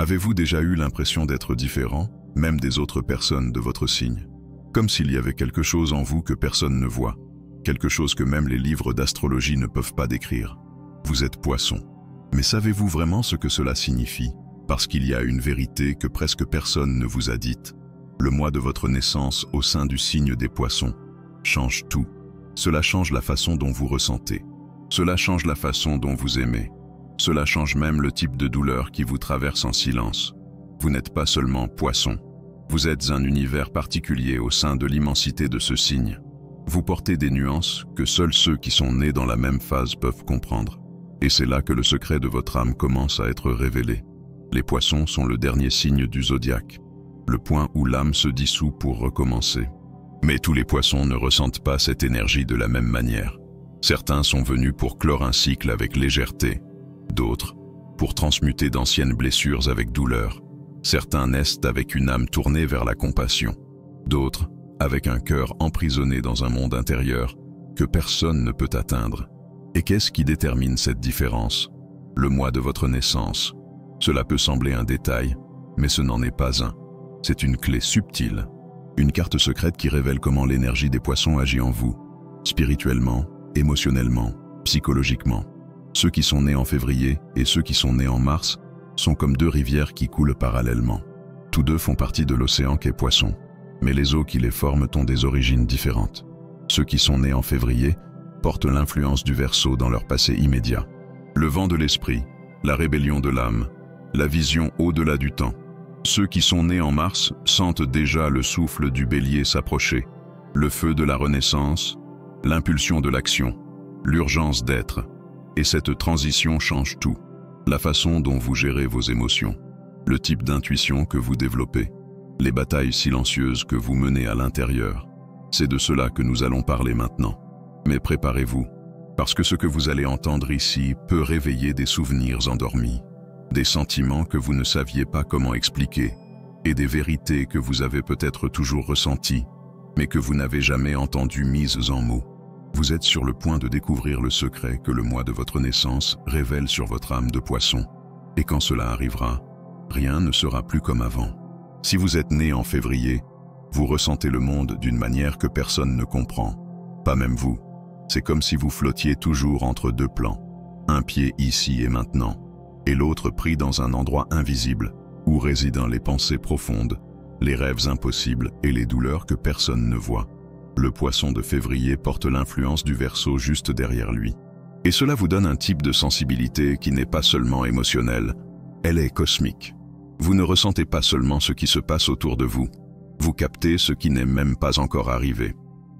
Avez-vous déjà eu l'impression d'être différent, même des autres personnes de votre signe? Comme s'il y avait quelque chose en vous que personne ne voit, quelque chose que même les livres d'astrologie ne peuvent pas décrire. Vous êtes Poisson. Mais savez-vous vraiment ce que cela signifie? Parce qu'il y a une vérité que presque personne ne vous a dite. Le mois de votre naissance au sein du signe des Poissons change tout. Cela change la façon dont vous ressentez. Cela change la façon dont vous aimez. Cela change même le type de douleur qui vous traverse en silence. Vous n'êtes pas seulement Poisson. Vous êtes un univers particulier au sein de l'immensité de ce signe. Vous portez des nuances que seuls ceux qui sont nés dans la même phase peuvent comprendre. Et c'est là que le secret de votre âme commence à être révélé. Les Poissons sont le dernier signe du zodiaque, le point où l'âme se dissout pour recommencer. Mais tous les Poissons ne ressentent pas cette énergie de la même manière. Certains sont venus pour clore un cycle avec légèreté, d'autres pour transmuter d'anciennes blessures avec douleur. Certains naissent avec une âme tournée vers la compassion, d'autres avec un cœur emprisonné dans un monde intérieur que personne ne peut atteindre. Et qu'est-ce qui détermine cette différence? Le mois de votre naissance. Cela peut sembler un détail, mais ce n'en est pas un. C'est une clé subtile, une carte secrète qui révèle comment l'énergie des Poissons agit en vous, spirituellement, émotionnellement, psychologiquement. Ceux qui sont nés en février et ceux qui sont nés en mars sont comme deux rivières qui coulent parallèlement. Tous deux font partie de l'océan qu'est Poisson, mais les eaux qui les forment ont des origines différentes. Ceux qui sont nés en février portent l'influence du Verseau dans leur passé immédiat. Le vent de l'esprit, la rébellion de l'âme, la vision au-delà du temps. Ceux qui sont nés en mars sentent déjà le souffle du bélier s'approcher, le feu de la renaissance, l'impulsion de l'action, l'urgence d'être. Et cette transition change tout. La façon dont vous gérez vos émotions, le type d'intuition que vous développez, les batailles silencieuses que vous menez à l'intérieur. C'est de cela que nous allons parler maintenant. Mais préparez-vous, parce que ce que vous allez entendre ici peut réveiller des souvenirs endormis, des sentiments que vous ne saviez pas comment expliquer, et des vérités que vous avez peut-être toujours ressenties, mais que vous n'avez jamais entendues mises en mots. Vous êtes sur le point de découvrir le secret que le mois de votre naissance révèle sur votre âme de Poisson. Et quand cela arrivera, rien ne sera plus comme avant. Si vous êtes né en février, vous ressentez le monde d'une manière que personne ne comprend, pas même vous. C'est comme si vous flottiez toujours entre deux plans, un pied ici et maintenant, et l'autre pris dans un endroit invisible, où résident les pensées profondes, les rêves impossibles et les douleurs que personne ne voit. Le Poisson de février porte l'influence du Verseau juste derrière lui. Et cela vous donne un type de sensibilité qui n'est pas seulement émotionnelle, elle est cosmique. Vous ne ressentez pas seulement ce qui se passe autour de vous, vous captez ce qui n'est même pas encore arrivé.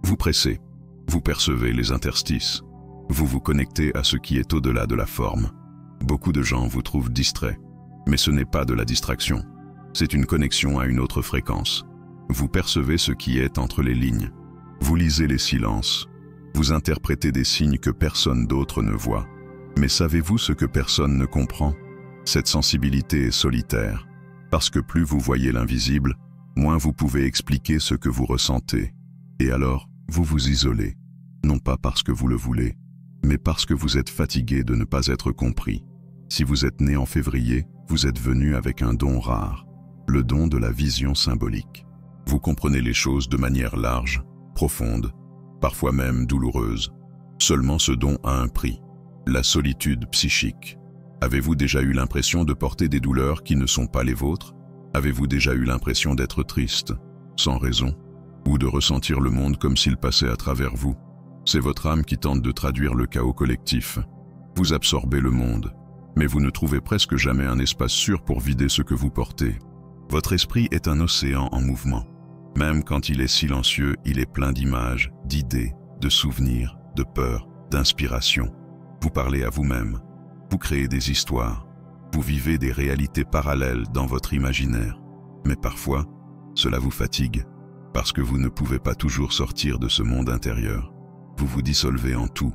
Vous pressez, vous percevez les interstices, vous vous connectez à ce qui est au-delà de la forme. Beaucoup de gens vous trouvent distrait, mais ce n'est pas de la distraction, c'est une connexion à une autre fréquence. Vous percevez ce qui est entre les lignes. Vous lisez les silences, vous interprétez des signes que personne d'autre ne voit. Mais savez-vous ce que personne ne comprend? Cette sensibilité est solitaire, parce que plus vous voyez l'invisible, moins vous pouvez expliquer ce que vous ressentez. Et alors, vous vous isolez, non pas parce que vous le voulez, mais parce que vous êtes fatigué de ne pas être compris. Si vous êtes né en février, vous êtes venu avec un don rare, le don de la vision symbolique. Vous comprenez les choses de manière large, profonde, parfois même douloureuse. Seulement ce don a un prix, la solitude psychique. Avez-vous déjà eu l'impression de porter des douleurs qui ne sont pas les vôtres? Avez-vous déjà eu l'impression d'être triste, sans raison, ou de ressentir le monde comme s'il passait à travers vous? C'est votre âme qui tente de traduire le chaos collectif. Vous absorbez le monde, mais vous ne trouvez presque jamais un espace sûr pour vider ce que vous portez. Votre esprit est un océan en mouvement. Même quand il est silencieux, il est plein d'images, d'idées, de souvenirs, de peurs, d'inspiration. Vous parlez à vous-même, vous créez des histoires, vous vivez des réalités parallèles dans votre imaginaire. Mais parfois, cela vous fatigue, parce que vous ne pouvez pas toujours sortir de ce monde intérieur. Vous vous dissolvez en tout,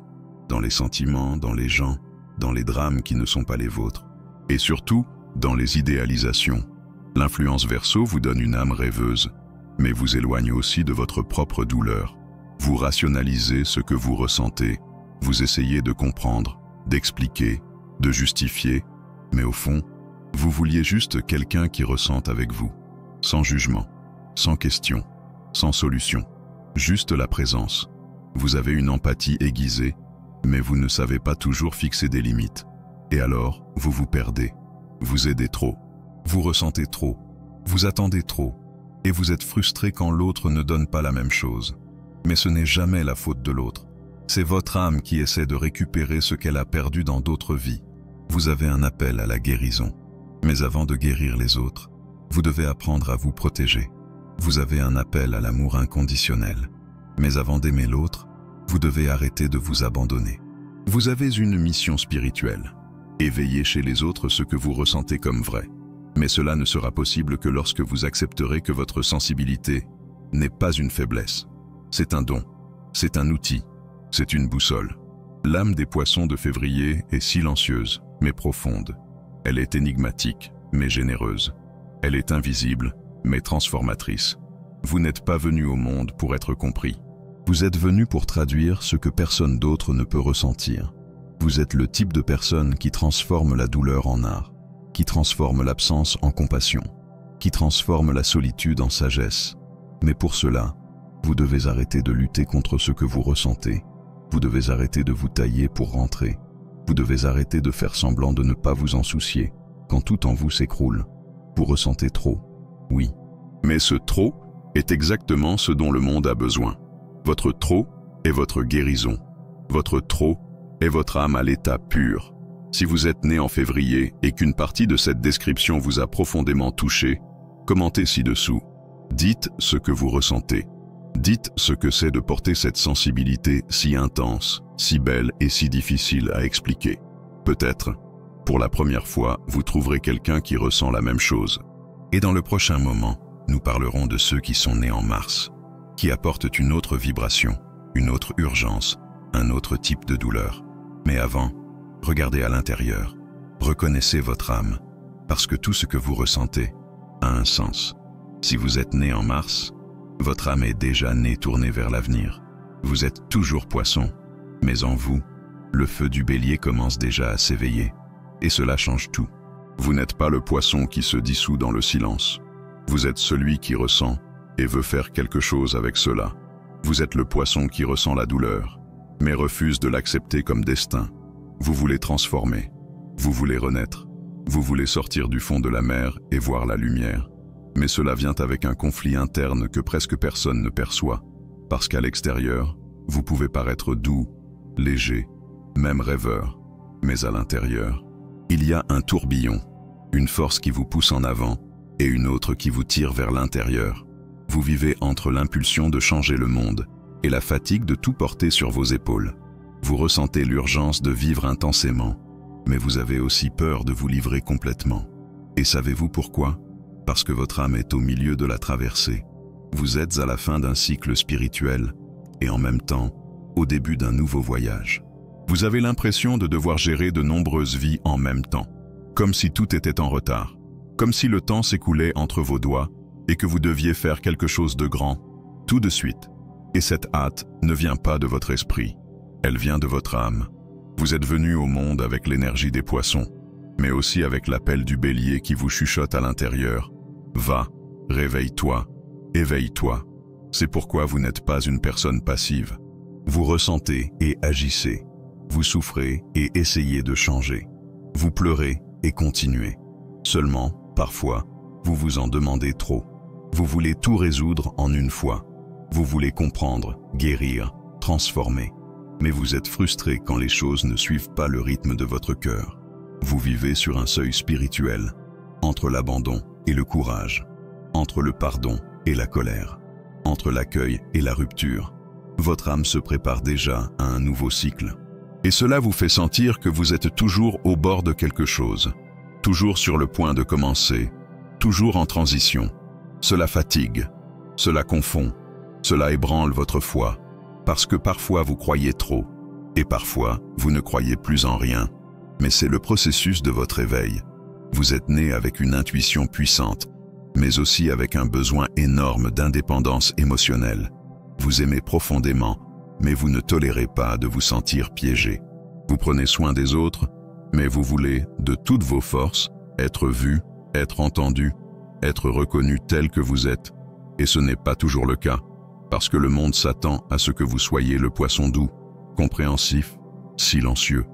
dans les sentiments, dans les gens, dans les drames qui ne sont pas les vôtres, et surtout, dans les idéalisations. L'influence Verseau vous donne une âme rêveuse, mais vous éloigne aussi de votre propre douleur. Vous rationalisez ce que vous ressentez, vous essayez de comprendre, d'expliquer, de justifier, mais au fond, Vous vouliez juste quelqu'un qui ressente avec vous, sans jugement, sans question, sans solution, juste la présence. Vous avez une empathie aiguisée, mais vous ne savez pas toujours fixer des limites. Et alors, vous vous perdez. Vous aidez trop, vous ressentez trop, vous attendez trop, et vous êtes frustré quand l'autre ne donne pas la même chose. Mais ce n'est jamais la faute de l'autre. C'est votre âme qui essaie de récupérer ce qu'elle a perdu dans d'autres vies. Vous avez un appel à la guérison. Mais avant de guérir les autres, vous devez apprendre à vous protéger. Vous avez un appel à l'amour inconditionnel. Mais avant d'aimer l'autre, vous devez arrêter de vous abandonner. Vous avez une mission spirituelle. Éveillez chez les autres ce que vous ressentez comme vrai. Mais cela ne sera possible que lorsque vous accepterez que votre sensibilité n'est pas une faiblesse. C'est un don, c'est un outil, c'est une boussole. L'âme des poissons de février est silencieuse, mais profonde. Elle est énigmatique, mais généreuse. Elle est invisible, mais transformatrice. Vous n'êtes pas venu au monde pour être compris. Vous êtes venu pour traduire ce que personne d'autre ne peut ressentir. Vous êtes le type de personne qui transforme la douleur en art, qui transforme l'absence en compassion, qui transforme la solitude en sagesse. Mais pour cela, vous devez arrêter de lutter contre ce que vous ressentez. Vous devez arrêter de vous tailler pour rentrer. Vous devez arrêter de faire semblant de ne pas vous en soucier, quand tout en vous s'écroule. Vous ressentez trop, oui. Mais ce trop est exactement ce dont le monde a besoin. Votre trop est votre guérison. Votre trop est votre âme à l'état pur. Si vous êtes né en février et qu'une partie de cette description vous a profondément touché, commentez ci-dessous. Dites ce que vous ressentez. Dites ce que c'est de porter cette sensibilité si intense, si belle et si difficile à expliquer. Peut-être, pour la première fois, vous trouverez quelqu'un qui ressent la même chose. Et dans le prochain moment, nous parlerons de ceux qui sont nés en mars, qui apportent une autre vibration, une autre urgence, un autre type de douleur. Mais avant, regardez à l'intérieur, reconnaissez votre âme, parce que tout ce que vous ressentez a un sens. Si vous êtes né en mars, votre âme est déjà née tournée vers l'avenir. Vous êtes toujours poisson, mais en vous, le feu du bélier commence déjà à s'éveiller. Et cela change tout. Vous n'êtes pas le poisson qui se dissout dans le silence. Vous êtes celui qui ressent et veut faire quelque chose avec cela. Vous êtes le poisson qui ressent la douleur, mais refuse de l'accepter comme destin. Vous voulez transformer. Vous voulez renaître. Vous voulez sortir du fond de la mer et voir la lumière. Mais cela vient avec un conflit interne que presque personne ne perçoit. Parce qu'à l'extérieur, vous pouvez paraître doux, léger, même rêveur. Mais à l'intérieur, il y a un tourbillon, une force qui vous pousse en avant et une autre qui vous tire vers l'intérieur. Vous vivez entre l'impulsion de changer le monde et la fatigue de tout porter sur vos épaules. Vous ressentez l'urgence de vivre intensément, mais vous avez aussi peur de vous livrer complètement. Et savez-vous pourquoi ? Parce que votre âme est au milieu de la traversée. Vous êtes à la fin d'un cycle spirituel et en même temps, au début d'un nouveau voyage. Vous avez l'impression de devoir gérer de nombreuses vies en même temps, comme si tout était en retard, comme si le temps s'écoulait entre vos doigts et que vous deviez faire quelque chose de grand, tout de suite. Et cette hâte ne vient pas de votre esprit, elle vient de votre âme. Vous êtes venu au monde avec l'énergie des poissons, mais aussi avec l'appel du bélier qui vous chuchote à l'intérieur. Va, réveille-toi, éveille-toi. C'est pourquoi vous n'êtes pas une personne passive. Vous ressentez et agissez. Vous souffrez et essayez de changer. Vous pleurez et continuez. Seulement, parfois, vous vous en demandez trop. Vous voulez tout résoudre en une fois. Vous voulez comprendre, guérir, transformer. Mais vous êtes frustré quand les choses ne suivent pas le rythme de votre cœur. Vous vivez sur un seuil spirituel, entre l'abandon et le courage, entre le pardon et la colère, entre l'accueil et la rupture. Votre âme se prépare déjà à un nouveau cycle. Et cela vous fait sentir que vous êtes toujours au bord de quelque chose, toujours sur le point de commencer, toujours en transition. Cela fatigue, cela confond, cela ébranle votre foi, parce que parfois vous croyez trop, et parfois vous ne croyez plus en rien. Mais c'est le processus de votre éveil. Vous êtes né avec une intuition puissante, mais aussi avec un besoin énorme d'indépendance émotionnelle. Vous aimez profondément, mais vous ne tolérez pas de vous sentir piégé. Vous prenez soin des autres, mais vous voulez, de toutes vos forces, être vu, être entendu, être reconnu tel que vous êtes. Et ce n'est pas toujours le cas, parce que le monde s'attend à ce que vous soyez le poisson doux, compréhensif, silencieux.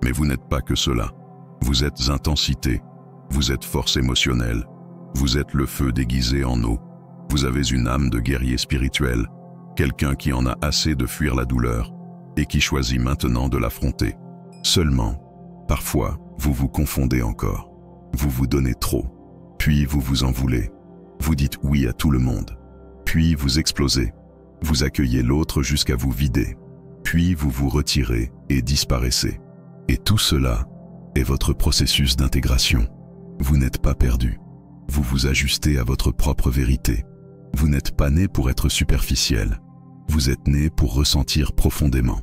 Mais vous n'êtes pas que cela. Vous êtes intensité, vous êtes force émotionnelle, vous êtes le feu déguisé en eau. Vous avez une âme de guerrier spirituel, quelqu'un qui en a assez de fuir la douleur et qui choisit maintenant de l'affronter. Seulement, parfois, vous vous confondez encore. Vous vous donnez trop, puis vous vous en voulez. Vous dites oui à tout le monde, puis vous explosez. Vous accueillez l'autre jusqu'à vous vider, puis vous vous retirez et disparaissez. Et tout cela est votre processus d'intégration. Vous n'êtes pas perdu. Vous vous ajustez à votre propre vérité. Vous n'êtes pas né pour être superficiel. Vous êtes né pour ressentir profondément.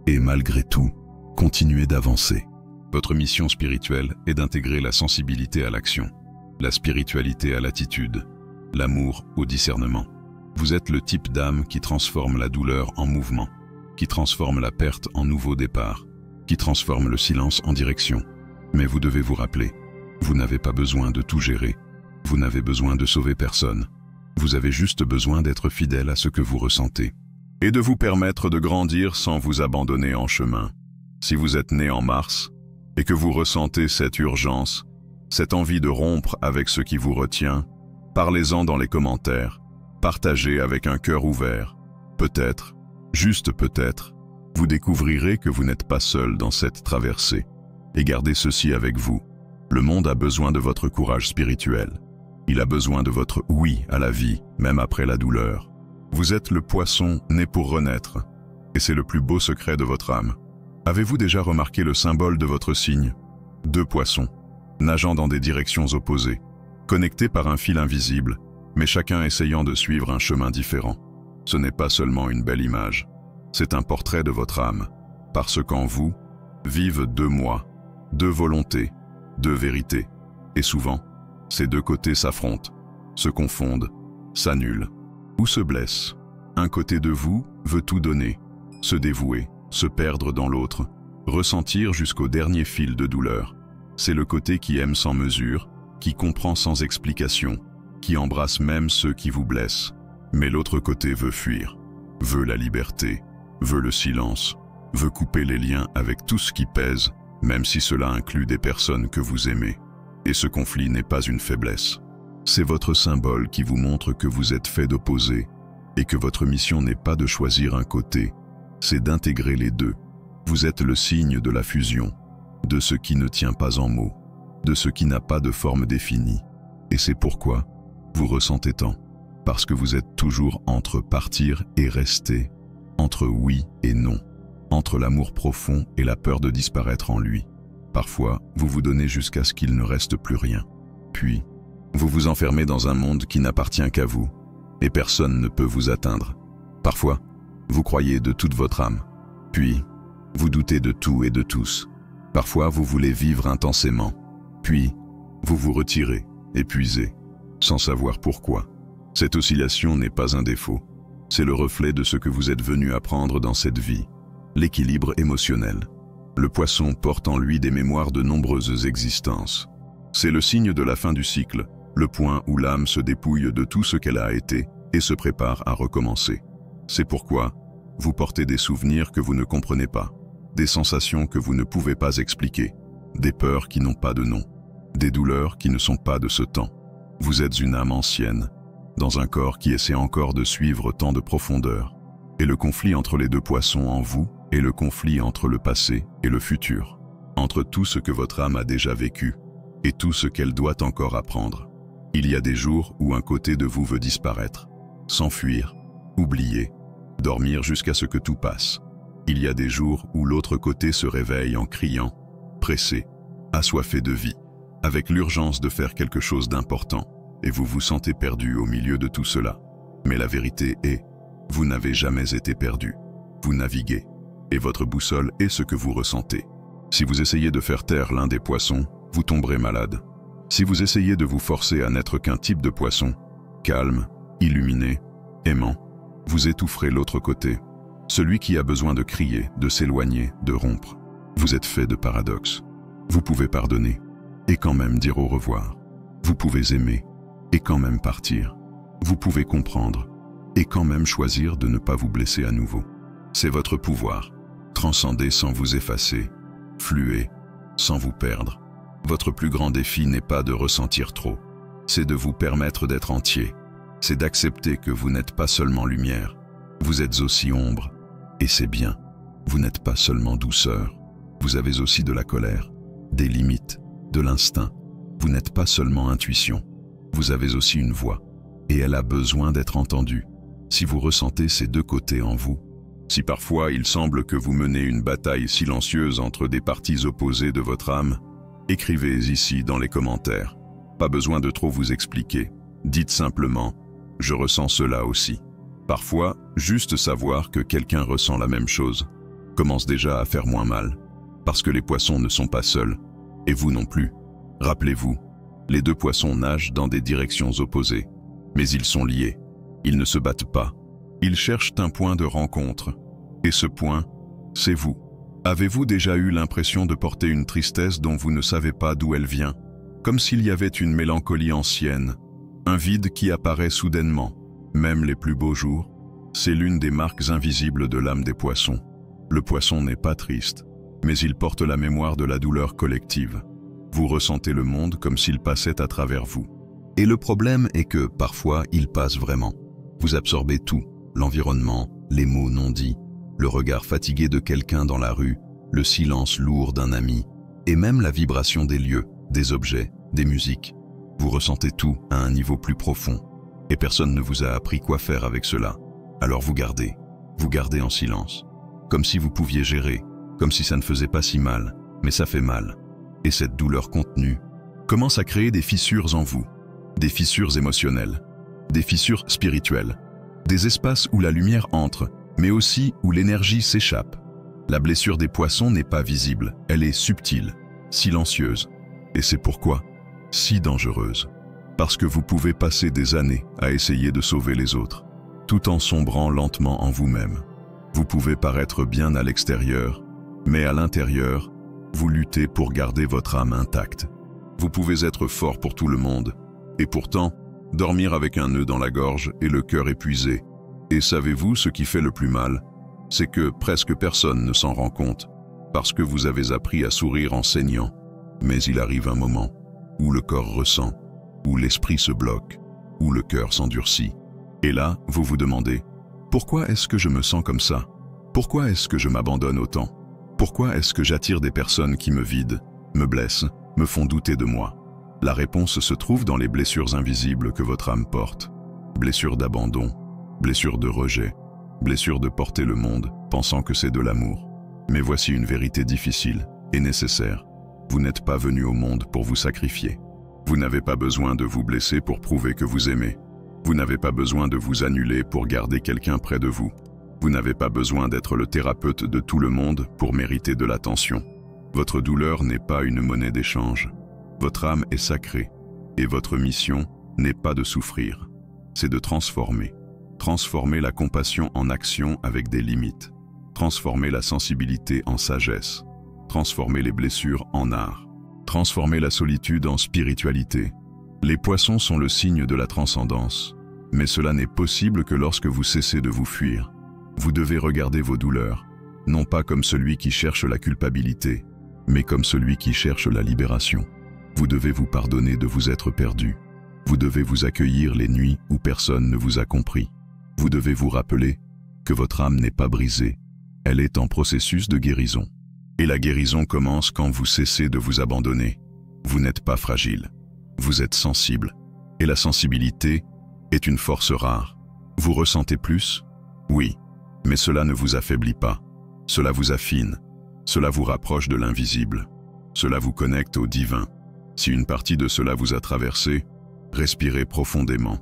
Et malgré tout, continuez d'avancer. Votre mission spirituelle est d'intégrer la sensibilité à l'action, la spiritualité à l'attitude, l'amour au discernement. Vous êtes le type d'âme qui transforme la douleur en mouvement, qui transforme la perte en nouveau départ, qui transforme le silence en direction. Mais vous devez vous rappeler, vous n'avez pas besoin de tout gérer, vous n'avez besoin de sauver personne. Vous avez juste besoin d'être fidèle à ce que vous ressentez et de vous permettre de grandir sans vous abandonner en chemin. Si vous êtes né en mars et que vous ressentez cette urgence, cette envie de rompre avec ce qui vous retient, parlez-en dans les commentaires, partagez avec un cœur ouvert. Peut-être, juste peut-être, vous découvrirez que vous n'êtes pas seul dans cette traversée. Et gardez ceci avec vous. Le monde a besoin de votre courage spirituel. Il a besoin de votre oui à la vie, même après la douleur. Vous êtes le poisson né pour renaître, et c'est le plus beau secret de votre âme. Avez-vous déjà remarqué le symbole de votre signe? 2 poissons, nageant dans des directions opposées, connectés par un fil invisible, mais chacun essayant de suivre un chemin différent. Ce n'est pas seulement une belle image, c'est un portrait de votre âme, parce qu'en vous vivent 2 moi, 2 volontés, 2 vérités, et souvent, ces 2 côtés s'affrontent, se confondent, s'annulent, ou se blessent. Un côté de vous veut tout donner, se dévouer, se perdre dans l'autre, ressentir jusqu'au dernier fil de douleur. C'est le côté qui aime sans mesure, qui comprend sans explication, qui embrasse même ceux qui vous blessent. Mais l'autre côté veut fuir, veut la liberté, veut le silence, veut couper les liens avec tout ce qui pèse, même si cela inclut des personnes que vous aimez. Et ce conflit n'est pas une faiblesse. C'est votre symbole qui vous montre que vous êtes fait d'opposés et que votre mission n'est pas de choisir un côté, c'est d'intégrer les 2. Vous êtes le signe de la fusion, de ce qui ne tient pas en mots, de ce qui n'a pas de forme définie. Et c'est pourquoi vous ressentez tant, parce que vous êtes toujours entre partir et rester, entre oui et non, entre l'amour profond et la peur de disparaître en lui. Parfois, vous vous donnez jusqu'à ce qu'il ne reste plus rien. Puis, vous vous enfermez dans un monde qui n'appartient qu'à vous, et personne ne peut vous atteindre. Parfois, vous croyez de toute votre âme. Puis, vous doutez de tout et de tous. Parfois, vous voulez vivre intensément. Puis, vous vous retirez, épuisé, sans savoir pourquoi. Cette oscillation n'est pas un défaut. C'est le reflet de ce que vous êtes venu apprendre dans cette vie, l'équilibre émotionnel. Le poisson porte en lui des mémoires de nombreuses existences. C'est le signe de la fin du cycle, le point où l'âme se dépouille de tout ce qu'elle a été et se prépare à recommencer. C'est pourquoi vous portez des souvenirs que vous ne comprenez pas, des sensations que vous ne pouvez pas expliquer, des peurs qui n'ont pas de nom, des douleurs qui ne sont pas de ce temps. Vous êtes une âme ancienne, dans un corps qui essaie encore de suivre tant de profondeur. Et le conflit entre les 2 poissons en vous est le conflit entre le passé et le futur, entre tout ce que votre âme a déjà vécu et tout ce qu'elle doit encore apprendre. Il y a des jours où un côté de vous veut disparaître, s'enfuir, oublier, dormir jusqu'à ce que tout passe. Il y a des jours où l'autre côté se réveille en criant, pressé, assoiffé de vie, avec l'urgence de faire quelque chose d'important, et vous vous sentez perdu au milieu de tout cela. Mais la vérité est, vous n'avez jamais été perdu. Vous naviguez, et votre boussole est ce que vous ressentez. Si vous essayez de faire taire l'un des poissons, vous tomberez malade. Si vous essayez de vous forcer à n'être qu'un type de poisson, calme, illuminé, aimant, vous étoufferez l'autre côté, celui qui a besoin de crier, de s'éloigner, de rompre. Vous êtes fait de paradoxes. Vous pouvez pardonner, et quand même dire au revoir. Vous pouvez aimer et quand même partir. Vous pouvez comprendre et quand même choisir de ne pas vous blesser à nouveau. C'est votre pouvoir. Transcender sans vous effacer, fluer sans vous perdre. Votre plus grand défi n'est pas de ressentir trop, c'est de vous permettre d'être entier. C'est d'accepter que vous n'êtes pas seulement lumière, vous êtes aussi ombre, et c'est bien. Vous n'êtes pas seulement douceur, vous avez aussi de la colère, des limites, de l'instinct. Vous n'êtes pas seulement intuition, vous avez aussi une voix, et elle a besoin d'être entendue. Si vous ressentez ces deux côtés en vous, si parfois il semble que vous menez une bataille silencieuse entre des parties opposées de votre âme, écrivez ici dans les commentaires. Pas besoin de trop vous expliquer. Dites simplement « Je ressens cela aussi ». Parfois, juste savoir que quelqu'un ressent la même chose commence déjà à faire moins mal, parce que les poissons ne sont pas seuls, et vous non plus. Rappelez-vous, les deux poissons nagent dans des directions opposées, mais ils sont liés. Ils ne se battent pas. Ils cherchent un point de rencontre. Et ce point, c'est vous. Avez-vous déjà eu l'impression de porter une tristesse dont vous ne savez pas d'où elle vient? Comme s'il y avait une mélancolie ancienne, un vide qui apparaît soudainement, même les plus beaux jours. C'est l'une des marques invisibles de l'âme des poissons. Le poisson n'est pas triste, mais il porte la mémoire de la douleur collective. Vous ressentez le monde comme s'il passait à travers vous. Et le problème est que, parfois, il passe vraiment. Vous absorbez tout, l'environnement, les mots non dits, le regard fatigué de quelqu'un dans la rue, le silence lourd d'un ami, et même la vibration des lieux, des objets, des musiques. Vous ressentez tout à un niveau plus profond, et personne ne vous a appris quoi faire avec cela. Alors vous gardez en silence, comme si vous pouviez gérer, comme si ça ne faisait pas si mal, mais ça fait mal. Et cette douleur contenue commence à créer des fissures en vous, des fissures émotionnelles, des fissures spirituelles, des espaces où la lumière entre, mais aussi où l'énergie s'échappe. La blessure des poissons n'est pas visible, elle est subtile, silencieuse, et c'est pourquoi si dangereuse. Parce que vous pouvez passer des années à essayer de sauver les autres, tout en sombrant lentement en vous-même. Vous pouvez paraître bien à l'extérieur, mais à l'intérieur, vous luttez pour garder votre âme intacte. Vous pouvez être fort pour tout le monde, et pourtant, dormir avec un nœud dans la gorge et le cœur épuisé. Et savez-vous ce qui fait le plus mal? C'est que presque personne ne s'en rend compte, parce que vous avez appris à sourire en saignant. Mais il arrive un moment où le corps ressent, où l'esprit se bloque, où le cœur s'endurcit. Et là, vous vous demandez, pourquoi est-ce que je me sens comme ça? Pourquoi est-ce que je m'abandonne autant? Pourquoi est-ce que j'attire des personnes qui me vident, me blessent, me font douter de moi? La réponse se trouve dans les blessures invisibles que votre âme porte. Blessures d'abandon, blessures de rejet, blessures de porter le monde, pensant que c'est de l'amour. Mais voici une vérité difficile et nécessaire. Vous n'êtes pas venu au monde pour vous sacrifier. Vous n'avez pas besoin de vous blesser pour prouver que vous aimez. Vous n'avez pas besoin de vous annuler pour garder quelqu'un près de vous. Vous n'avez pas besoin d'être le thérapeute de tout le monde pour mériter de l'attention. Votre douleur n'est pas une monnaie d'échange. Votre âme est sacrée, et votre mission n'est pas de souffrir, c'est de transformer. Transformer la compassion en action avec des limites. Transformer la sensibilité en sagesse. Transformer les blessures en art. Transformer la solitude en spiritualité. Les poissons sont le signe de la transcendance, mais cela n'est possible que lorsque vous cessez de vous fuir. Vous devez regarder vos douleurs, non pas comme celui qui cherche la culpabilité, mais comme celui qui cherche la libération. Vous devez vous pardonner de vous être perdu. Vous devez vous accueillir les nuits où personne ne vous a compris. Vous devez vous rappeler que votre âme n'est pas brisée, elle est en processus de guérison. Et la guérison commence quand vous cessez de vous abandonner. Vous n'êtes pas fragile, vous êtes sensible. Et la sensibilité est une force rare. Vous ressentez plus? Oui, mais cela ne vous affaiblit pas. Cela vous affine, cela vous rapproche de l'invisible. Cela vous connecte au divin. Si une partie de cela vous a traversé, respirez profondément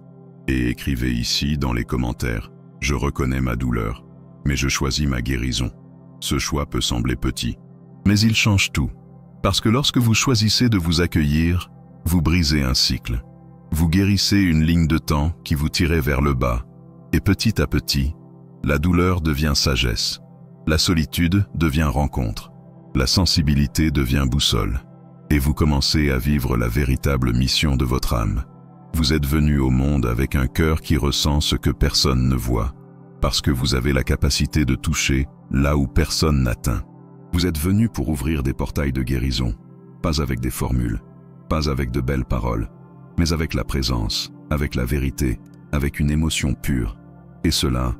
et écrivez ici dans les commentaires « Je reconnais ma douleur, mais je choisis ma guérison ». Ce choix peut sembler petit, mais il change tout. Parce que lorsque vous choisissez de vous accueillir, vous brisez un cycle. Vous guérissez une ligne de temps qui vous tirait vers le bas. Et petit à petit, la douleur devient sagesse. La solitude devient rencontre. La sensibilité devient boussole. et vous commencez à vivre la véritable mission de votre âme. Vous êtes venu au monde avec un cœur qui ressent ce que personne ne voit, parce que vous avez la capacité de toucher là où personne n'atteint. Vous êtes venu pour ouvrir des portails de guérison, pas avec des formules, pas avec de belles paroles, mais avec la présence, avec la vérité, avec une émotion pure. Et cela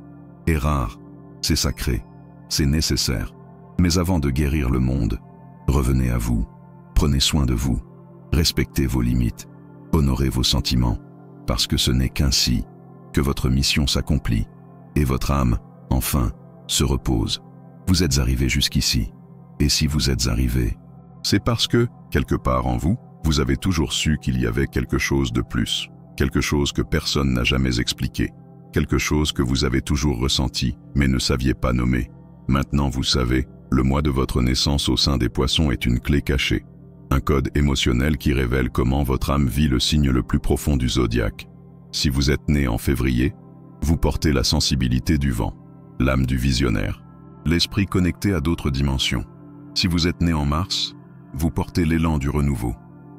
est rare, c'est sacré, c'est nécessaire. Mais avant de guérir le monde, revenez à vous, prenez soin de vous, respectez vos limites, honorez vos sentiments, parce que ce n'est qu'ainsi que votre mission s'accomplit et votre âme, enfin, se repose. Vous êtes arrivé jusqu'ici, et si vous êtes arrivé, c'est parce que, quelque part en vous, vous avez toujours su qu'il y avait quelque chose de plus, quelque chose que personne n'a jamais expliqué, quelque chose que vous avez toujours ressenti, mais ne saviez pas nommer. Maintenant vous savez, le mois de votre naissance au sein des poissons est une clé cachée, un code émotionnel qui révèle comment votre âme vit le signe le plus profond du zodiaque. Si vous êtes né en février, vous portez la sensibilité du vent, l'âme du visionnaire, l'esprit connecté à d'autres dimensions. Si vous êtes né en mars, vous portez l'élan du renouveau,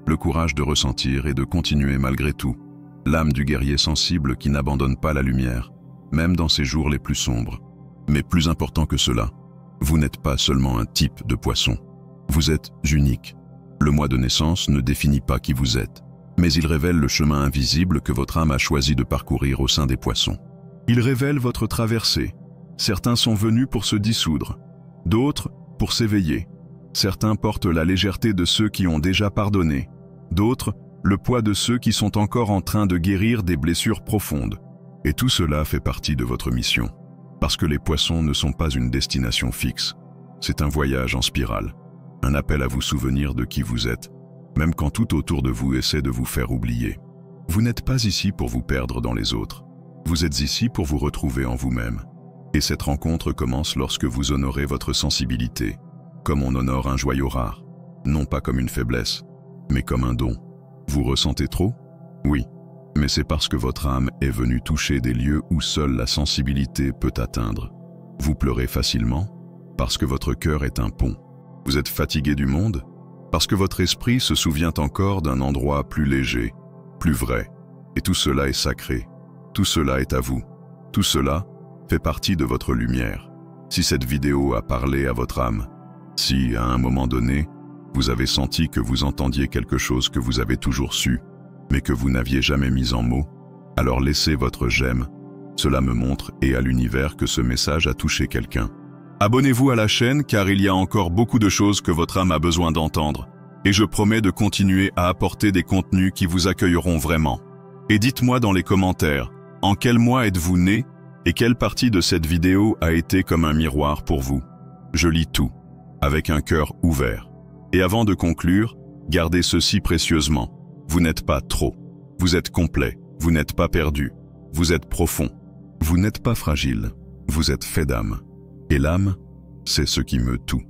le courage de ressentir et de continuer malgré tout, l'âme du guerrier sensible qui n'abandonne pas la lumière, même dans ses jours les plus sombres. Mais plus important que cela, vous n'êtes pas seulement un type de poisson. Vous êtes unique. Le mois de naissance ne définit pas qui vous êtes, mais il révèle le chemin invisible que votre âme a choisi de parcourir au sein des poissons. Il révèle votre traversée. Certains sont venus pour se dissoudre, d'autres pour s'éveiller. Certains portent la légèreté de ceux qui ont déjà pardonné, d'autres le poids de ceux qui sont encore en train de guérir des blessures profondes. Et tout cela fait partie de votre mission. Parce que les poissons ne sont pas une destination fixe. C'est un voyage en spirale, un appel à vous souvenir de qui vous êtes, même quand tout autour de vous essaie de vous faire oublier. Vous n'êtes pas ici pour vous perdre dans les autres. Vous êtes ici pour vous retrouver en vous-même. Et cette rencontre commence lorsque vous honorez votre sensibilité, comme on honore un joyau rare, non pas comme une faiblesse, mais comme un don. Vous ressentez trop? Oui. Mais c'est parce que votre âme est venue toucher des lieux où seule la sensibilité peut atteindre. Vous pleurez facilement parce que votre cœur est un pont. Vous êtes fatigué du monde parce que votre esprit se souvient encore d'un endroit plus léger, plus vrai. Et tout cela est sacré. Tout cela est à vous. Tout cela fait partie de votre lumière. Si cette vidéo a parlé à votre âme, si, à un moment donné, vous avez senti que vous entendiez quelque chose que vous avez toujours su, mais que vous n'aviez jamais mis en mots, alors laissez votre j'aime. Cela me montre et à l'univers que ce message a touché quelqu'un. Abonnez-vous à la chaîne car il y a encore beaucoup de choses que votre âme a besoin d'entendre. Et je promets de continuer à apporter des contenus qui vous accueilleront vraiment. Et dites-moi dans les commentaires, en quel mois êtes-vous né et quelle partie de cette vidéo a été comme un miroir pour vous. Je lis tout, avec un cœur ouvert. Et avant de conclure, gardez ceci précieusement. Vous n'êtes pas trop. Vous êtes complet. Vous n'êtes pas perdu. Vous êtes profond. Vous n'êtes pas fragile. Vous êtes fait d'âme. Et l'âme, c'est ce qui meut tout.